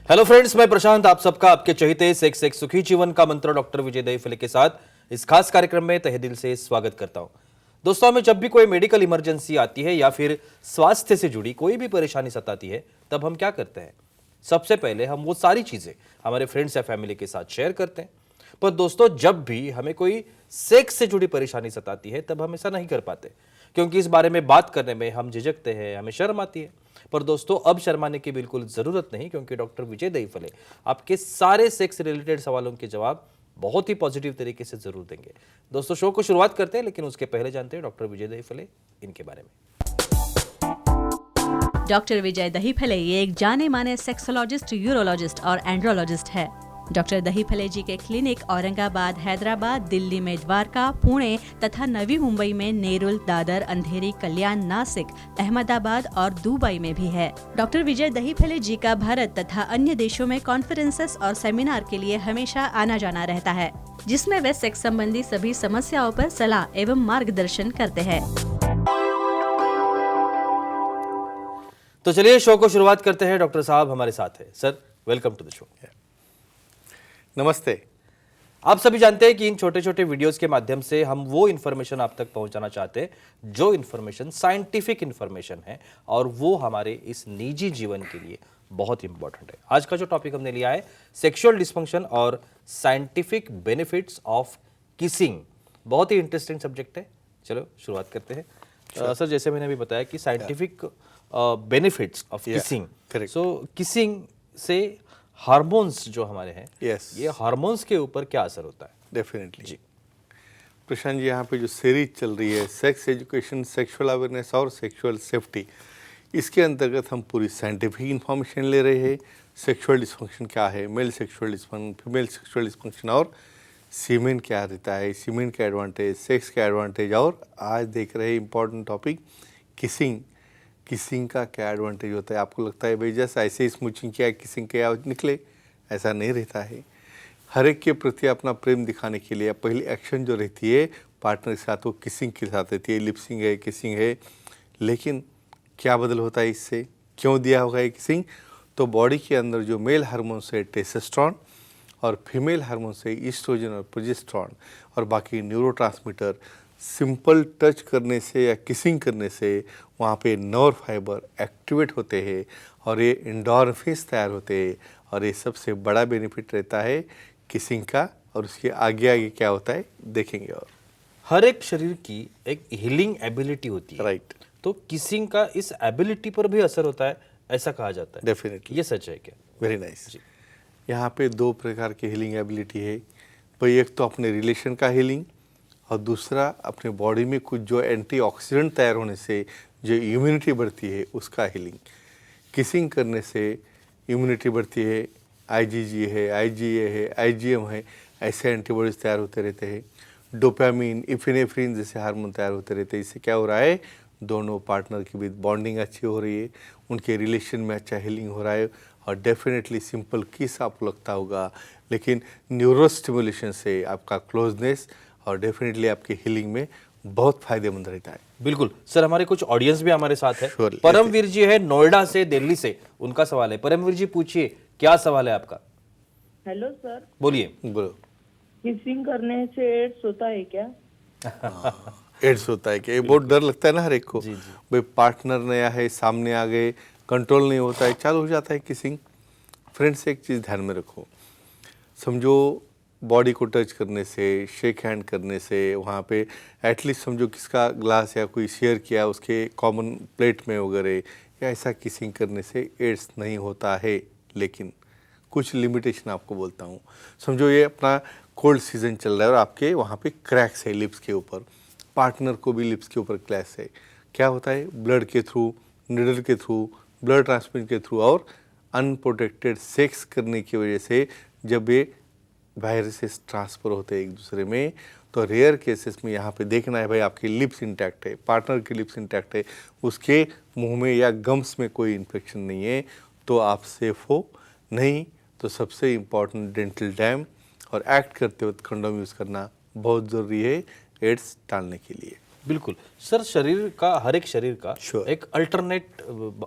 Hello friends, मैं प्रशांत आप सबका आपके चहेते सेक्स एक सुखी जीवन का मंत्र डॉक्टर विजय दहीफले के साथ इस खास कार्यक्रम में तहे दिल से स्वागत करता हूं। दोस्तों, हमें जब भी कोई मेडिकल इमरजेंसी आती है या फिर स्वास्थ्य से जुड़ी कोई भी परेशानी सताती है, तब हम क्या करते हैं? सबसे पहले हम वो सारी चीजें हमारे फ्रेंड्स या फैमिली के साथ शेयर करते हैं। पर दोस्तों, जब भी हमें कोई सेक्स से जुड़ी परेशानी सताती है, तब हम ऐसा नहीं कर पाते, क्योंकि इस बारे में बात करने में हम झिझकते हैं, हमें शर्म आती है। पर दोस्तों, अब शर्माने की बिल्कुल जरूरत नहीं, क्योंकि डॉक्टर विजय दहीफले आपके सारे सेक्स रिलेटेड सवालों के जवाब बहुत ही पॉजिटिव तरीके से जरूर देंगे। दोस्तों, शो को शुरुआत करते हैं, लेकिन उसके पहले जानते हैं डॉक्टर विजय दहीफले इनके बारे में। डॉक्टर विजय दहीफले ये एक जाने माने सेक्सोलॉजिस्ट, यूरोलॉजिस्ट और एंड्रोलॉजिस्ट है। डॉक्टर दहीफले जी के क्लिनिक औरंगाबाद, हैदराबाद, दिल्ली में द्वारका, पुणे तथा नवी मुंबई में नेरुल, दादर, अंधेरी, कल्याण, नासिक, अहमदाबाद और दुबई में भी है। डॉक्टर विजय दहीफले जी का भारत तथा अन्य देशों में कॉन्फ्रेंसेस और सेमिनार के लिए हमेशा आना जाना रहता है, जिसमें वे सेक्स संबंधी सभी समस्याओं पर सलाह एवं मार्गदर्शन करते हैं। तो चलिए शो को शुरुआत करते हैं। डॉक्टर साहब हमारे साथ है। Sir, welcome to the show. नमस्ते। आप सभी जानते हैं कि इन छोटे छोटे वीडियोस के माध्यम से हम वो इन्फॉर्मेशन आप तक पहुंचाना चाहते हैं जो इन्फॉर्मेशन साइंटिफिक इन्फॉर्मेशन है, और वो हमारे इस निजी जीवन के लिए बहुत इंपॉर्टेंट है। आज का जो टॉपिक हमने लिया है, सेक्सुअल डिस्फंक्शन और साइंटिफिक बेनिफिट्स ऑफ किसिंग। बहुत ही इंटरेस्टिंग सब्जेक्ट है। चलो शुरुआत करते हैं। सर, जैसे मैंने अभी बताया कि scientific benefits of kissing. So kissing से हार्मोन्स जो हमारे हैं, ये हार्मोन्स के ऊपर क्या असर होता है? डेफिनेटली जी। प्रशांत जी, यहाँ पे जो सीरीज चल रही है सेक्स एजुकेशन, सेक्सुअल अवेयरनेस और सेक्सुअल सेफ्टी, इसके अंतर्गत हम पूरी साइंटिफिक इंफॉर्मेशन ले रहे हैं। सेक्सुअल डिस्फंक्शन क्या है, male sexual dysfunction, female sexual dysfunction, और सीमेन क्या रहता है, सीमेन का एडवांटेज, सेक्स का एडवांटेज, और आज देख रहे इंपॉर्टेंट टॉपिक किसिंग। किसिंग का क्या एडवांटेज होता है? आपको लगता है भाई जैसे ऐसे ही स्मूचिंग किया किसिंग किया निकले, ऐसा नहीं रहता है। हर एक के प्रति अपना प्रेम दिखाने के लिए पहली एक्शन जो रहती है पार्टनर के साथ, वो किसिंग के साथ रहती है। लिपसिंग है, किसिंग है, लेकिन क्या बदल होता है इससे? क्यों दिया होगा ये किसिंग? तो बॉडी के अंदर जो मेल हार्मोन से टेस्टोस्टेरोन और फीमेल हार्मोन से ईस्ट्रोजन और प्रोजेस्टेरोन और बाकी न्यूरोट्रांसमीटर सिंपल टच करने से या किसिंग करने से वहाँ पे नर्व फाइबर एक्टिवेट होते हैं और ये एंडोर्फिन्स तैयार होते हैं। और ये सबसे बड़ा बेनिफिट रहता है किसिंग का। और उसके आगे आगे क्या होता है देखेंगे। और हर एक शरीर की एक हीलिंग एबिलिटी होती है, राइट। तो किसिंग का इस एबिलिटी पर भी असर होता है, ऐसा कहा जाता है। डेफिनेटली, ये सच है क्या? Very nice. यहाँ पे दो प्रकार की हीलिंग एबिलिटी है। भाई एक तो अपने रिलेशन का हीलिंग, और दूसरा अपने बॉडी में कुछ जो एंटीऑक्सीडेंट तैयार होने से जो इम्यूनिटी बढ़ती है उसका हीलिंग। किसिंग करने से इम्यूनिटी बढ़ती है, आईजीजी है, आईजीए है, आईजीएम है, ऐसे एंटीबॉडीज तैयार होते रहते हैं। डोपामिन, इफिनेफ्रिन जैसे हार्मोन तैयार होते रहते हैं। इससे क्या हो रहा है, दोनों पार्टनर के बीच बॉन्डिंग अच्छी हो रही है, उनके रिलेशन में अच्छा हीलिंग हो रहा है। और डेफिनेटली सिंपल किस आपको लगता होगा, लेकिन न्यूरो स्टिमुलेशन से आपका क्लोजनेस और डेफिनेटली आपकी हीलिंग में बहुत फायदेमंद रहता है। बिल्कुल सर, हमारे कुछ ऑडियंस भी हमारे साथ है। Surely, परमवीर जी है नोएडा से, दिल्ली से, उनका सवाल है। परमवीर जी पूछिए, क्या सवाल है आपका? हेलो सर, बोलिए। बोलो। किसिंग करने से एड्स होता है क्या? एड्स होता है कि ये बहुत डर लगता है ना हर एक को। जी। भाई पार्टनर नया है, सामने आ गए, कंट्रोल नहीं होता है, चालू हो जाता है किसिंग। फ्रेंड्स, एक चीज़ ध्यान में रखो, समझो बॉडी को टच करने से, शेक हैंड करने से, वहाँ पे एटलीस्ट समझो किसका ग्लास या कोई शेयर किया उसके कॉमन प्लेट में वगैरह, या ऐसा किसिंग करने से एड्स नहीं होता है। लेकिन कुछ लिमिटेशन आपको बोलता हूँ। समझो ये अपना कोल्ड सीजन चल रहा है और आपके वहाँ पे क्रैक्स है लिप्स के ऊपर, पार्टनर को भी लिप्स के ऊपर क्रैक्स है। क्या होता है, ब्लड के थ्रू, निडल के थ्रू, ब्लड ट्रांसमिशन के थ्रू और अनप्रोटेक्टेड सेक्स करने की वजह से जब ये वायरसेस ट्रांसफ़र होते हैं एक दूसरे में, तो रेयर केसेस में यहाँ पे देखना है भाई आपकी लिप्स इंटैक्ट है, पार्टनर की लिप्स इंटैक्ट है, उसके मुंह में या गम्स में कोई इन्फेक्शन नहीं है, तो आप सेफ हो। नहीं तो सबसे इम्पॉर्टेंट डेंटल डैम और एक्ट करते वक्त कंडोम यूज़ करना बहुत ज़रूरी है एड्स टालने के लिए। बिल्कुल सर, शरीर का हर एक शरीर का Sure. एक अल्टरनेट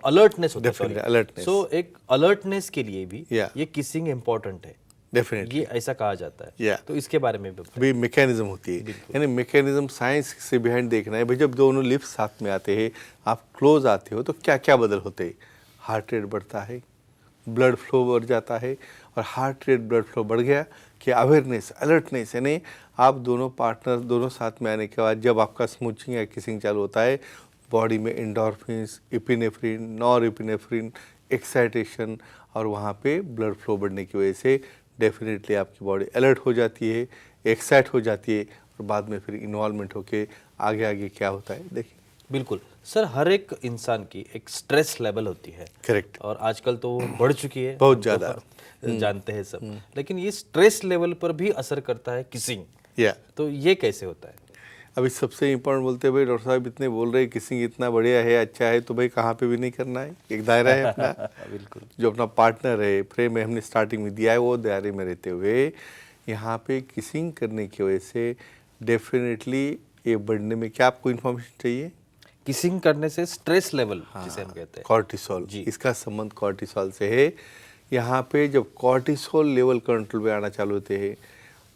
अलर्टनेस होता है। Definitely, alertness. सो एक अलर्टनेस के लिए भी Yeah. ये किसिंग इम्पोर्टेंट है, डेफिनेटली ये ऐसा कहा जाता है। Yeah. तो इसके बारे में भी बताइए। भी मैकेनिज्म होती है, यानी मैकेनिज्म साइंस से बिहाइंड देखना है भाई। जब दोनों लिप्स साथ में आते हैं, आप क्लोज आते हो, तो क्या क्या बदल होते हैं? हार्ट रेट बढ़ता है, ब्लड फ्लो बढ़ जाता है, और हार्ट रेट ब्लड फ्लो बढ़ गया कि अवेयरनेस, अलर्टनेस, यानी आप दोनों पार्टनर दोनों साथ में आने के बाद जब आपका स्मूचिंग या किसिंग चालू होता है, बॉडी में endorphins, epinephrine, nor epinephrine, excitation, और वहाँ पे ब्लड फ्लो बढ़ने की वजह से डेफिनेटली आपकी बॉडी अलर्ट हो जाती है, एक्साइट हो जाती है, और बाद में फिर इन्वॉल्वमेंट होके आगे आगे क्या होता है देखिए। बिल्कुल सर, हर एक इंसान की एक स्ट्रेस लेवल होती है। करेक्ट। और आजकल तो वो बढ़ चुकी है बहुत हम ज़्यादा। तो जानते हैं सब, लेकिन ये स्ट्रेस लेवल पर भी असर करता है किसिंग। या तो ये कैसे होता है? अभी सबसे इम्पोर्टेंट बोलते हैं भाई, डॉक्टर साहब इतने बोल रहे हैं किसिंग इतना बढ़िया है, अच्छा है, तो भाई कहाँ पे भी नहीं करना है, एक दायरा है अपना। बिल्कुल। जो अपना पार्टनर है, फ्रेम में हमने स्टार्टिंग में दिया है, वो दायरे में रहते हुए यहाँ पे किसिंग करने की वजह से डेफिनेटली ये बढ़ने में क्या आपको इन्फॉर्मेशन चाहिए? किसिंग करने से स्ट्रेस लेवल जिसे हम कहते हैं, कॉर्टिसोल, जी। इसका संबंध कॉर्टिसोल से है। यहाँ पे जब कॉर्टिसोल लेवल कंट्रोल में आना चालू होते हैं,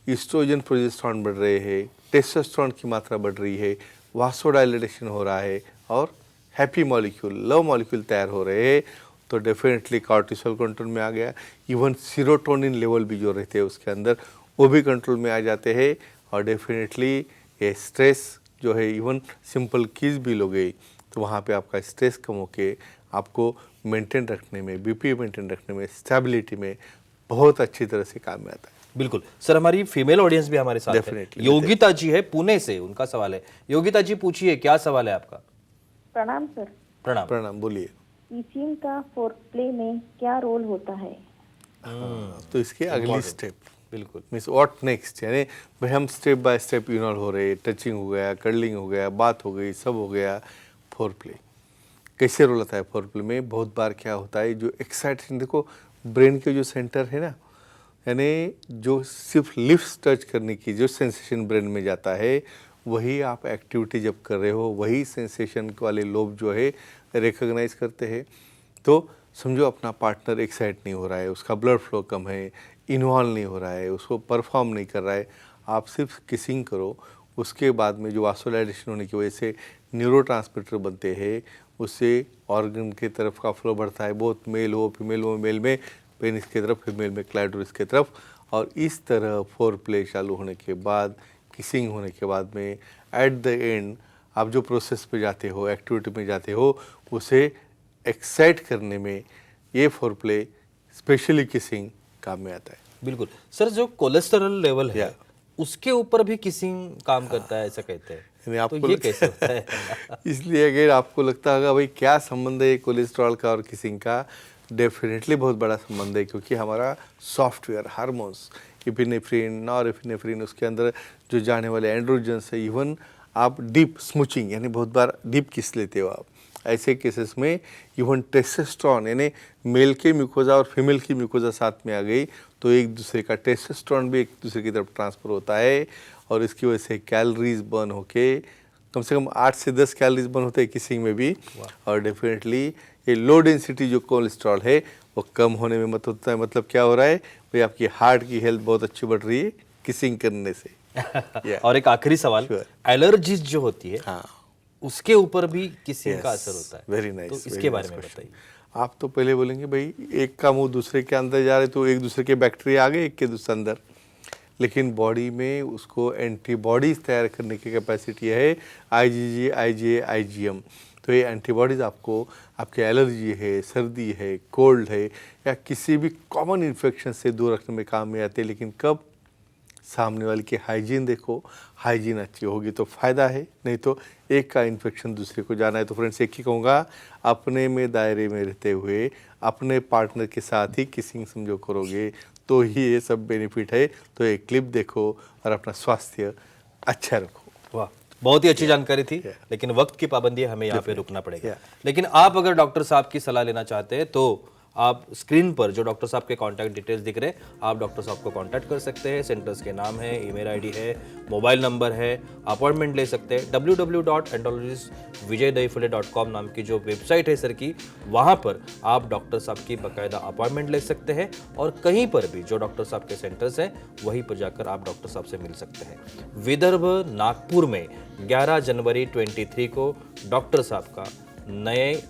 ईस्ट्रोजन प्रोजेस्टेरोन बढ़ रहे हैं, टेस्टोस्टेरोन की मात्रा बढ़ रही है, वासोडाइलेशन हो रहा है, और हैप्पी मॉलिक्यूल, लव मॉलिक्यूल तैयार हो रहे हैं, तो डेफिनेटली कॉर्टिसोल कंट्रोल में आ गया। इवन सीरोटोनिन लेवल भी जो रहते हैं उसके अंदर, वो भी कंट्रोल में आ जाते हैं, और डेफिनेटली ये स्ट्रेस जो है, इवन सिंपल कीज भी लोगे तो वहाँ पे आपका स्ट्रेस कम होके आपको मेंटेन रखने में, बीपी मेंटेन रखने में, स्टेबिलिटी में बहुत अच्छी तरह से काम में आता है। बिल्कुल सर, हमारी फीमेल ऑडियंस भी हमारे साथ है। Definitely. योगिता जी है पुणे से, उनका सवाल है। योगिता जी पूछिए, क्या सवाल है आपका? प्रणाम सर। प्रणाम। प्रणाम, बोलिए। किसिंग का फोरप्ले में क्या रोल होता है? तो इसके अगली स्टेप बिल्कुल। मीन्स व्हाट नेक्स्ट, यानी भाई हम स्टेप बाय स्टेप इन्वॉल्व हो रहे, टचिंग हो गया, कर्लिंग हो गया, बात हो गई, सब हो गया। फोर प्ले कैसे रोल आता है? फोर प्ले में बहुत बार क्या होता है, जो एक्साइटेशन, देखो ब्रेन के जो सेंटर है ना, यानी जो सिर्फ लिप्स टच करने की जो सेंसेशन ब्रेन में जाता है, वही आप एक्टिविटी जब कर रहे हो, वही सेंसेशन वाले लोब जो है रिकॉग्नाइज करते हैं। तो समझो अपना पार्टनर एक्साइट नहीं हो रहा है, उसका ब्लड फ्लो कम है, इन्वॉल्व नहीं हो रहा है, उसको परफॉर्म नहीं कर रहा है, आप सिर्फ किसिंग करो, उसके बाद में जो वासोडाइलेशन होने की वजह से न्यूरोट्रांसमीटर बनते हैं, उससे ऑर्गन की तरफ का फ्लो बढ़ता है, बहुत मेल हो फीमेल हो, मेल में पेनिस की तरफ, फीमेल में क्लाइटोरिस की तरफ, और इस तरह फोर प्ले चालू होने के बाद, किसिंग होने के बाद में एट द एंड आप जो प्रोसेस पे जाते हो, एक्टिविटी में जाते हो, उसे एक्साइट करने में ये फोर प्ले, स्पेशली किसिंग, काम में आता है। बिल्कुल सर, जो कोलेस्टेरॉल लेवल है या। उसके ऊपर भी किसिंग काम करता है, ऐसा कहते हैं। यानी तो आपको ये कैसे होता है? इसलिए अगर आपको लगता होगा भाई क्या संबंध है कोलेस्ट्रॉल का और किसिंग का, डेफिनेटली बहुत बड़ा संबंध है, क्योंकि हमारा software hormones, epinephrine, nor epinephrine, उसके अंदर जो जाने वाले एंड्रोजन्स है, इवन आप डीप स्मूचिंग, यानी बहुत बार डीप किस लेते हो आप, ऐसे केसेस में इवन टेस्टोस्टेरोन, यानी मेल के म्यूकोजा और फीमेल की म्यूकोजा साथ में आ गई, तो एक दूसरे का टेस्टोस्टेरोन भी एक दूसरे की तरफ ट्रांसफ़र होता है, और इसकी वजह से कैलोरीज बर्न होके कम से कम 8 से 10 कैलोरीज बर्न होते हैं किसिंग में भी। और डेफिनेटली ये लो डेंसिटी जो कोलेस्ट्रॉल है वो कम होने में मदद होता है। मतलब क्या हो रहा है भाई, आपकी हार्ट की हेल्थ बहुत अच्छी बढ़ रही है किसिंग करने से। और एक आखिरी सवाल, Sure. एलर्जीज जो होती है, हाँ, उसके ऊपर भी किसिंग का असर होता है। Very nice. तो इसके बारे में बताइए। आप तो पहले बोलेंगे भाई एक का मुंह दूसरे के अंदर जा रहे, तो एक दूसरे के बैक्टीरिया आ गए एक के दूसरे अंदर, लेकिन बॉडी में उसको एंटीबॉडीज तैयार करने की कैपेसिटी है IgG, IgA, IgM। तो ये एंटीबॉडीज़ आपको आपके एलर्जी है, सर्दी है, कोल्ड है, या किसी भी कॉमन इन्फेक्शन से दूर रखने में काम में आते हैं। लेकिन कब? सामने वाले की हाइजीन देखो, हाइजीन अच्छी होगी तो फ़ायदा है, नहीं तो एक का इन्फेक्शन दूसरे को जाना है। तो फ्रेंड्स एक ही कहूँगा, अपने में दायरे में रहते हुए अपने पार्टनर के साथ ही किसिंग समझो करोगे तो ही ये सब बेनिफिट है। तो एक क्लिप देखो और अपना स्वास्थ्य अच्छा रखो। वाह, बहुत ही अच्छी जानकारी थी, लेकिन वक्त की पाबंदी है, हमें यहाँ पे रुकना पड़ेगा। लेकिन आप अगर डॉक्टर साहब की सलाह लेना चाहते हैं तो आप स्क्रीन पर जो डॉक्टर साहब के कॉन्टैक्ट डिटेल्स दिख रहे हैं, आप डॉक्टर साहब को कॉन्टैक्ट कर सकते हैं। सेंटर्स के नाम है, ईमेल आईडी है, मोबाइल नंबर है, अपॉइंटमेंट ले सकते हैं। www.andrologistvijaydahipale.com नाम की जो वेबसाइट है सर की, वहाँ पर आप डॉक्टर साहब की बाकायदा अपॉइंटमेंट ले सकते हैं और कहीं पर भी जो डॉक्टर साहब के सेंटर्स हैं वहीं पर जाकर आप डॉक्टर साहब से मिल सकते हैं। विदर्भ नागपुर में 11 जनवरी 23 को डॉक्टर साहब का नए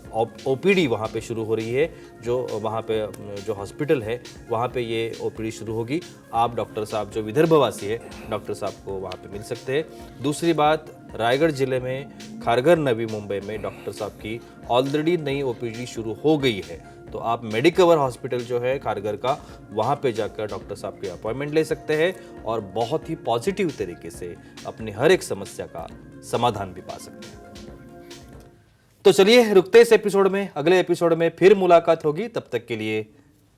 ओपीडी वहाँ पे शुरू हो रही है। जो वहाँ पे जो हॉस्पिटल है वहाँ पे ये ओपीडी शुरू होगी। आप डॉक्टर साहब जो विदर्भवासी है डॉक्टर साहब को वहाँ पे मिल सकते हैं। दूसरी बात, रायगढ़ जिले में खारघर नवी मुंबई में डॉक्टर साहब की ऑलरेडी नई ओपीडी शुरू हो गई है, तो आप मेडिकवर हॉस्पिटल जो है खारघर का, वहाँ पे जाकर डॉक्टर साहब की अपॉइंटमेंट ले सकते हैं और बहुत ही पॉजिटिव तरीके से अपनी हर एक समस्या का समाधान भी पा सकते हैं। तो चलिए रुकते इस एपिसोड में, अगले एपिसोड में फिर मुलाकात होगी। तब तक के लिए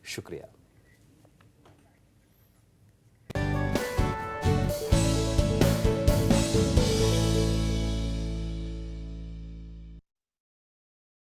शुक्रिया।